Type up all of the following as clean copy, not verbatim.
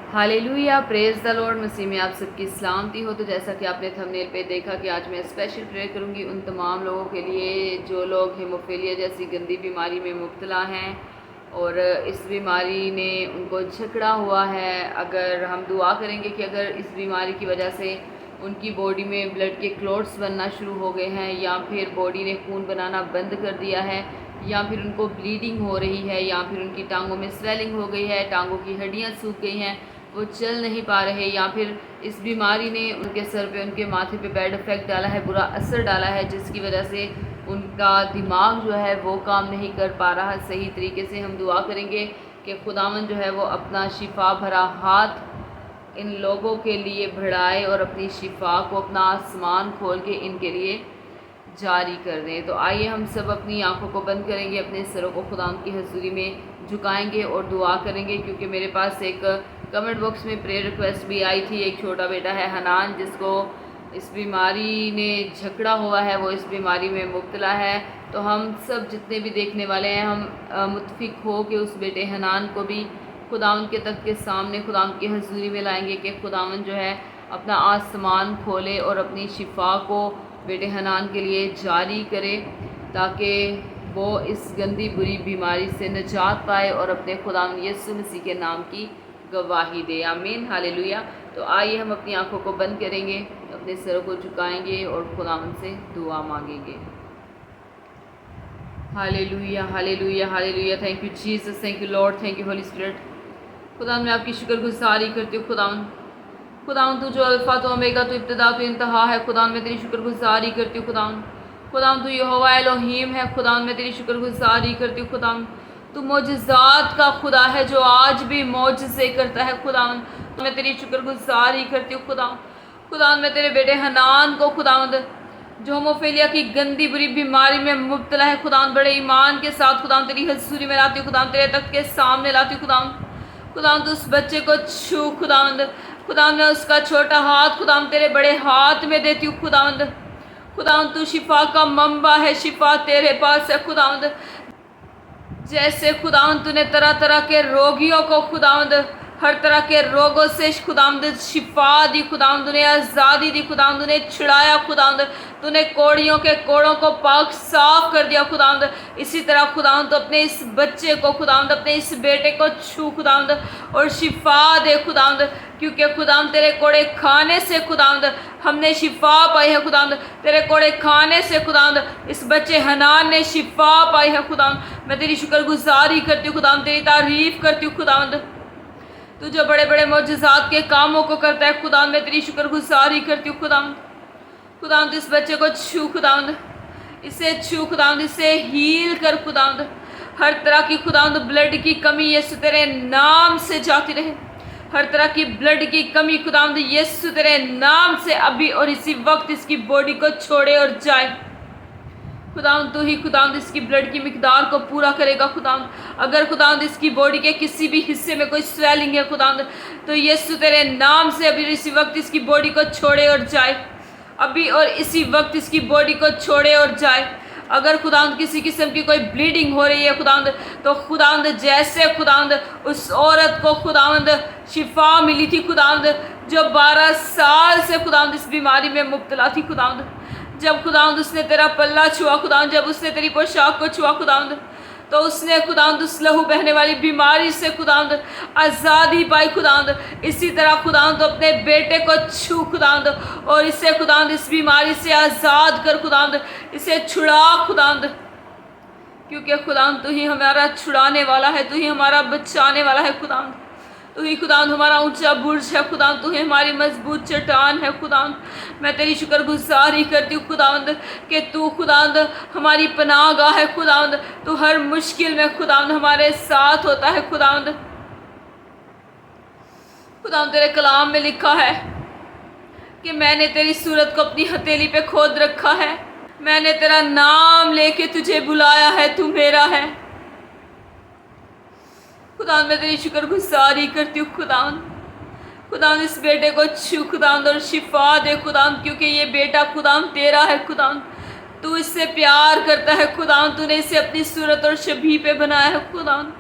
Hallelujah, praise the lord. मसीह में आप सबकी सलामती हो। तो जैसा कि आपने थंबनेल पे देखा कि आज मैं स्पेशल प्रेयर करूंगी उन तमाम लोगों के लिए जो लोग हेमोफीलिया जैसी गंदी बीमारी में मुब्तला हैं और इस बीमारी ने उनको झकड़ा हुआ है। अगर हम दुआ करेंगे कि अगर इस बीमारी की वजह से उनकी बॉडी में ब्लड के क्लॉट्स बनना शुरू हो गए हैं या फिर बॉडी ने खून बनाना बंद कर दिया है या फिर उनको ब्लीडिंग हो रही है या फिर उनकी टांगों में स्वेलिंग हो गई है, टांगों की हड्डियां सूख गई हैं, वो चल नहीं पा रहे, या फिर इस बीमारी ने उनके सर पे, उनके माथे पे बैड इफ़ेक्ट डाला है, बुरा असर डाला है, जिसकी वजह से उनका दिमाग जो है वो काम नहीं कर पा रहा सही तरीके से। हम दुआ करेंगे कि खुदावन जो है वो अपना शिफा भरा हाथ इन लोगों के लिए बढ़ाए और अपनी शिफा को, अपना आसमान खोल के इनके लिए जारी कर दें। तो आइए हम सब अपनी आंखों को बंद करेंगे, अपने सरों को खुदा की हजूरी में झुकाएंगे और दुआ करेंगे। क्योंकि मेरे पास एक कमेंट बॉक्स में प्रेयर रिक्वेस्ट भी आई थी। एक छोटा बेटा है हनान, जिसको इस बीमारी ने झकड़ा हुआ है, वो इस बीमारी में मुब्तला है। तो हम सब जितने भी देखने वाले हैं, हम मुतफिक हो कि उस बेटे हनान को भी खुदावन के तक के सामने, खुदावन की हजूरी में लाएंगे कि खुदावन जो है अपना आसमान खोले और अपनी शिफा को बेटे हनान के लिए जारी करे, ताकि वो इस गंदी बुरी बीमारी से निजात पाए और अपने खुदावन यीशु मसीह के नाम की गवाही दे। आमीन, हालेलुया। तो आइए हम अपनी आंखों को बंद करेंगे, अपने सरों को झुकाएंगे और खुदावन से दुआ मांगेंगे। Hallelujah, hallelujah, hallelujah. Thank you Jesus, thank you Lord, thank you Holi spirit. खुदावन मैं आपकी शुक्रगुजारी करती हूँ। खुदावन तू जो अल्फ़ा तो ओमेगा, तो इब्तिदा तो इंतहा है। खुदावन मैं तेरी शुक्रगुजारी करती हूँ। खुदावन तू यहोवा एलोहीम है। खुदावन मैं तेरी शुक्रगुजारी करती हूँ। खुदावन तू मौजज़ात का खुदा है जो आज भी मौजज़े करता है। खुदावन मैं तेरी शुक्रगुजारी करती हूँ। खुदावन मैं तेरे बेटे हनान को, खुदावन जो होमोफीलिया की गंदी बुरी बीमारी में मुब्तला है, खुदावन बड़े ईमान के साथ खुदावन तेरी हजूरी में लाती हूँ। खुदावन तेरे तख्त के सामने लाती हूँ। खुदावन तू उस बच्चे को छू। खुदावन मैं उसका छोटा हाथ खुदावन तेरे बड़े हाथ में देती हूँ। खुदावन तू शिफा का मंबा है, शिफा तेरे पास है। खुदावन जैसे खुदावन तूने तरह तरह के रोगियों को, खुदावन हर तरह के रोगों से खुदावन शिफा दी, खुदावन तूने आज़ादी दी, खुदावन तूने छुड़ाया, खुदावन तूने कोड़ियों के कोड़ों को पाक साफ कर दिया। खुदावन इसी तरह खुदावन तो अपने इस बच्चे को, खुदावन अपने इस बेटे को छू खुदावन और शिफा दे खुदावन, क्योंकि खुदावन तेरे कोड़े खाने से खुदावन हमने शिफा पाई है। खुदावन तेरे कोड़े खाने से खुदावन इस बच्चे हनान ने शिफा पाई है। खुदावन मैं तेरी शुक्रगुजारी करती हूँ। खुदावन तेरी तारीफ करती हूँ। खुदावन तू जो बड़े बड़े मौजज़ात के कामों को करता है, खुदावन मैं तेरी शुक्रगुजारी करती हूँ। खुदावन इस बच्चे को छू, खुदावन इसे छू, खुदावन इसे हील कर। खुदावन हर तरह की खुदावन ब्लड की कमी यीशु तेरे नाम से जाती रहे। हर तरह की ब्लड की कमी खुदावन यीशु तेरे नाम से अभी और इसी वक्त इसकी बॉडी को छोड़े और जाए। खुदावन तू ही खुदावन इसकी ब्लड की मिकदार को पूरा करेगा। खुदावन अगर खुदावन इसकी बॉडी के किसी भी हिस्से में कोई स्वेलिंग है, खुदावन तो यीशु तेरे नाम से अभी इसी वक्त इसकी बॉडी को छोड़े और जाए, अभी और इसी वक्त इसकी बॉडी को छोड़े और जाए। अगर खुदावंद किसी किस्म की कोई ब्लीडिंग हो रही है खुदावंद, तो खुदावंद जैसे खुदावंद उस औरत को खुदावंद शिफा मिली थी, खुदावंद जो 12 साल से खुदावंद इस बीमारी में मुब्तला थी, खुदावंद जब खुदावंद उसने तेरा पल्ला छुआ, खुदावंद जब उसने तेरी पोशाक को छुआ, खुदावंद तो उसने खुदावंद उस लहू बहने वाली बीमारी से खुदावंद आज़ादी पाई। खुदावंद इसी तरह खुदावंद अपने बेटे को छू खुदावंद और इसे खुदावंद इस बीमारी से आज़ाद कर, खुदावंद इसे छुड़ा खुदावंद, क्योंकि खुदावंद तू ही हमारा छुड़ाने वाला है, तू ही हमारा बचाने वाला है। खुदावंद तू ही खुदावंद हमारा ऊंचा बुर्ज है। खुदावंद तू ही हमारी मजबूत चट्टान है। खुदावंद मैं तेरी शुक्रगुजारी करती हूँ खुदावंद कि तू खुदावंद हमारी पनाहगाह है। खुदावंद तू हर मुश्किल में खुदावंद हमारे साथ होता है। खुदावंद तेरे कलाम में लिखा है कि मैंने तेरी सूरत को अपनी हथेली पे खोद रखा है, मैंने तेरा नाम लेके तुझे बुलाया है, तू मेरा है। खुदावंद मैं तेरी शुक्रगुजारी करती हूँ। खुदावंद इस बेटे को छू खुदावंद और शिफा दे खुदावंद, क्योंकि ये बेटा खुदावंद तेरा है। खुदावंद तू इससे प्यार करता है। खुदावंद तूने इसे अपनी सूरत और शबीह पे बनाया है। खुदावंद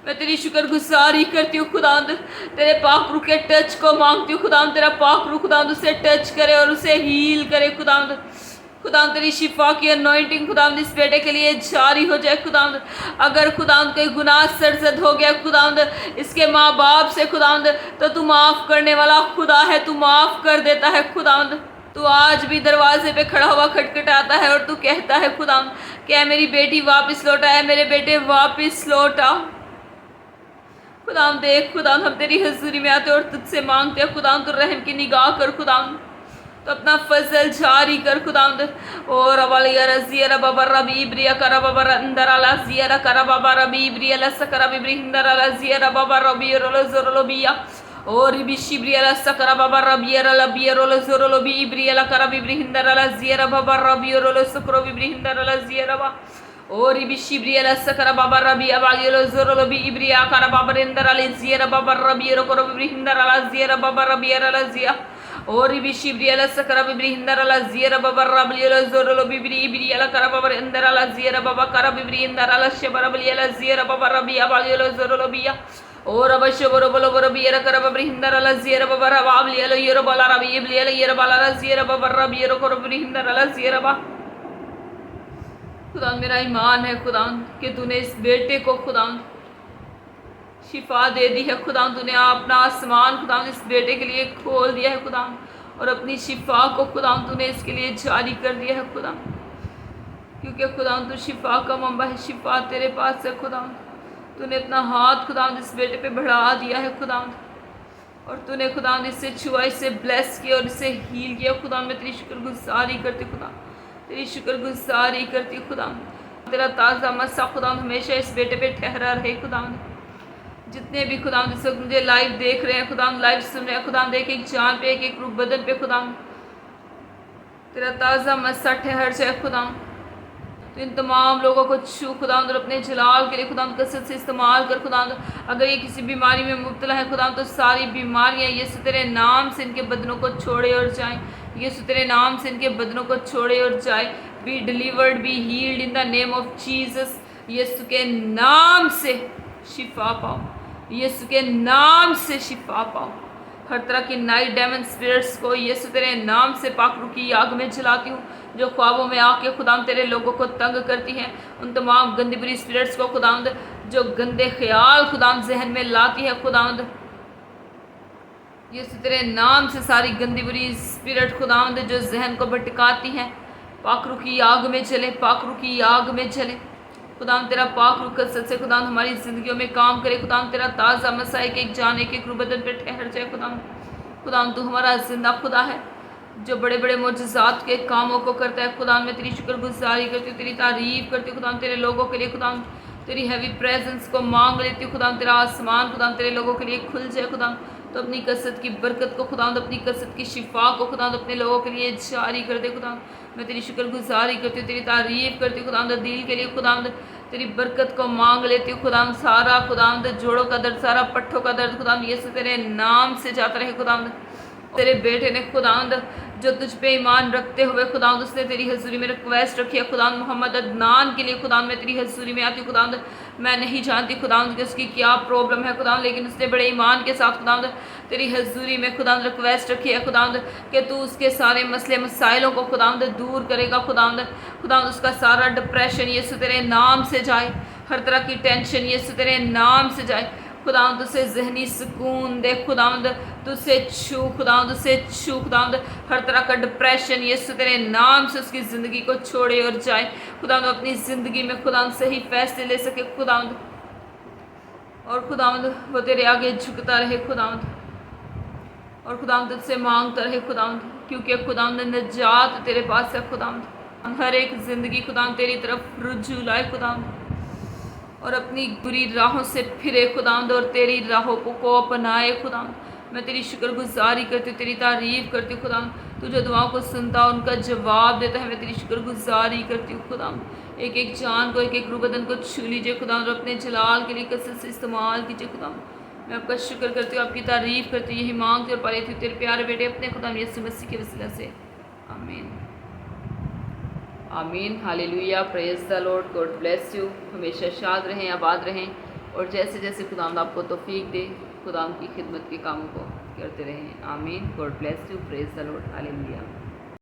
मैं तेरी शुक्रगुजारी करती हूँ खुदावंद, तेरे पाक रूह के टच को मांगती हूँ खुदावंद, तेरा पाक रूह खुदावंद उसे टच करे और उसे हील करे खुदावंद। खुदावंद तेरी शिफा की अनॉइंटिंग खुदावंद इस बेटे के लिए जारी हो जाए खुदावंद। अगर खुदावंद कोई गुनाह सरजद हो गया खुदावंद इसके माँ बाप से खुदावंद, तो तू माफ़ करने वाला खुदा है, तू माफ़ कर देता है खुदावंद। तू आज भी दरवाजे पे खड़ा हुआ खटखटाता है और तू कहता है खुदावंद क्या मेरी बेटी वापस लौटा है, मेरे बेटे वापस लौटा। खुदावंद देख खुदावंद हम तेरी हजूरी में आते और तुझसे मांगते हैं खुदावंद, तो रहम की निगाह कर खुदावंद, तो अपना फजल जारी कर खुदावंद। और अवलिया रजिया बाबा रबी ब्रिया करा बाबा अंदर अला जिया करा बाबा रबी ब्रिया लस करा बिब्री हिंदर अला जिया बाबा रबी रोलो जोरो बिया और बिशी ब्रिया लस करा बाबा रबी अला बिया रोलो जोरो बी ब्रिया करा बिब्री हिंदर अला जिया बाबा रबी रोलो सकरो बिब्री हिंदर अला जिया रबा और बिशी ब्रिया लस करा बाबा रबी अवाली रोलो जोरो बी ब्रिया करा बाबा रिंदर अला जिया बाबा रबी रोको बिब्री हिंदर अला जिया बाबा रबी अला जिया और बिशी ब्रिया सकरा बिब्री हिंदर अला जिया बाबा रबली जोरो बिब्री ब्रिया करा बाबा अंदर अला जिया बाबा करा बिब्री हिंदर अला शबर बली अला जिया बाबा रबी अवाली जोरो बिया और अवश्य बोरो बोलो बोरो बिया करा बिब्री हिंदर अला जिया बाबा रबावली अला ये बाला रबी ब्रिया ये बाला जिया बाबा रबी रोको बिब्री हिंदर अला जिया बा। खुदा मेरा ईमान है खुदा कि तूने इस बेटे को खुदा शिफा दे दी है खुदा, तूने अपना आसमान खुदा इस बेटे के लिए खोल दिया है खुदा और अपनी शिफा को खुदा तूने इसके लिए जारी कर दिया है खुदा, क्योंकि खुदा तू शिफा का मंबा है, शिफा तेरे पास है खुदा। तूने अपना हाथ खुदा इस बेटे पे बढ़ा दिया है खुदा और तूने खुदा इससे छुआ, इससे ब्लेस किया और इससे हील किया खुदा। मैं तेरी शुक्रगुजारी करती खुदा, तेरी शुक्रगुजारी करती खुदा। तेरा ताज़ा मस्सा खुदा हमेशा इस बेटे पे ठहरा रहे खुदा। जितने भी खुदा जिस वक्त मुझे लाइव देख रहे हैं खुदा, लाइव सुन रहे हैं खुदा, देख एक जान पे एक रूप बदन पे खुदा तेरा ताज़ा मस्सा ठहर जाए खुदा। तो इन तमाम लोगों को छू खुदा और अपने जलाल के लिए खुदा कसरत से इस्तेमाल कर खुदा। अगर ये किसी बीमारी में मुब्तला है खुदा तो सारी बीमारियाँ यीशु तेरे नाम से इनके बदनों को छोड़े और जाएं, यीशु तेरे नाम से इनके बदनों को छोड़े और जाए। Be delivered, be healed in the name of Jesus. यीशु के नाम से शिफा पाओ, यीशु के नाम से शिफा पाओ। हर तरह की नाइट डेमन स्पिरिट्स को यीशु तेरे नाम से पाकरू की आग में जलाती हूँ, जो ख्वाबों में आके खुदाम तेरे लोगों को तंग करती हैं। उन तमाम गंदी बुरी स्पिरिट्स को खुदावंद जो गंदे ख्याल खुदाम जहन में लाती है खुदावंद, यीशु तेरे नाम से सारी गंदी बुरी स्पिरिट खुदावंद जो जहन को भटकाती हैं, पाकरू की आग में चले, पाकरू की आग में चले। खुदाम तेरा पाक रूह कसरत से खुदाम हमारी ज़िंदगियों में काम करे। खुदाम तेरा ताज़ा मसा एक एक जान एक एक रूह बदन पर ठहर जाए खुदाम। खुदाम तू हमारा जिंदा खुदा है जो बड़े बड़े मोजज़ात के कामों को करता है। खुदाम मैं तेरी शुक्रगुजारी करती हूँ, तेरी तारीफ़ करती हूँ खुदाम, तेरे लोगों के लिए खुदाम तेरी हैवी प्रेजेंस को मांग लेती हूँ खुदाम। तेरा आसमान खुदाम तेरे लोगों के लिए खुल जाए खुदाम। तो अपनी कसरत की बरकत को खुदाम, अपनी कसरत की शिफा को खुदाम अपने लोगों के लिए जारी कर दे खुदाम। मैं तेरी शुक्रगुजारी करती हूँ, तेरी तारीफ़ करती हूँ खुदाम। दिल के लिए खुदाम तेरी बरकत को मांग लेती हूँ खुदाम। सारा खुदाम जोड़ों का दर्द, सारा पट्ठों का दर्द खुदाम यीशु तेरे नाम से जाता रहे खुदाम। तेरे बेटे ने खुदाम जो तुझ पे ईमान रखते हुए खुदाम उसने तेरी हजूरी में रिक्वेस्ट रखी है खुदाम मोहम्मद अदनान के लिए खुदाम। मैं तेरी हजूरी में आती हूँ खुदाम। मैं नहीं जानती खुदाम कि उसकी क्या प्रॉब्लम है खुदाम, लेकिन उसने बड़े ईमान के साथ खुदाम तेरी हजूरी में खुदाम रिक्वेस्ट रखी है खुदाम कि तू उसके सारे मसले मसाइलों को खुदाम दूर करेगा खुदाम। खुदाम उसका सारा डिप्रेशन यीशु तेरे नाम से जाए, हर तरह की टेंशन यीशु तेरे नाम से जाए खुदाम। तुझसे जहनी सुकून दे खुदाम, तुझसे छू खुदाम, तुझसे छू खुदाम। हर तरह का डिप्रेशन यीशु तेरे नाम से उसकी ज़िंदगी को छोड़े और जाए खुदाम। अपनी ज़िंदगी में खुदाम सही फैसले ले सके खुदाम, और खुदाम वो तेरे आगे झुकता रहे खुदाम, और खुदाम तुझसे मांगता रहे खुदाम, क्योंकि खुदाम निजात तेरे पास है खुदाम। हर एक ज़िंदगी खुदाम तेरी तरफ रुजू लाए खुदाम, और अपनी बुरी राहों से फिरे खुदाम और तेरी राहों को अपनाए खुदाम। मैं तेरी शुक्रगुजारी करती हूँ, तेरी तारीफ़ करती हूँ खुदाम। तू जो दुआओं को सुनता है उनका जवाब देता है। मैं तेरी शुक्रगुजारी करती हूँ खुदाम। एक एक जान को, एक एक रूह बदन को छू लीजिए खुदाम, और अपने जलाल के लिए कसरत से इस्तेमाल कीजिए खुदाम। मैं आपका शुक्र करती हूँ, आपकी तारीफ़ करती हूँ, यही मांगती और पाती हूँ तेरे प्यारे बेटे अपने खुदाम यीशु मसीह के वसीला से, आमीन आमीन। Hallelujah, praise the Lord, God bless you. हमेशा शाद रहें, आबाद रहें और जैसे जैसे खुदावंद आपको तौफीक दे, खुदावंद की खिदमत के कामों को करते रहें। आमीन। God bless you. Praise the Lord. Hallelujah.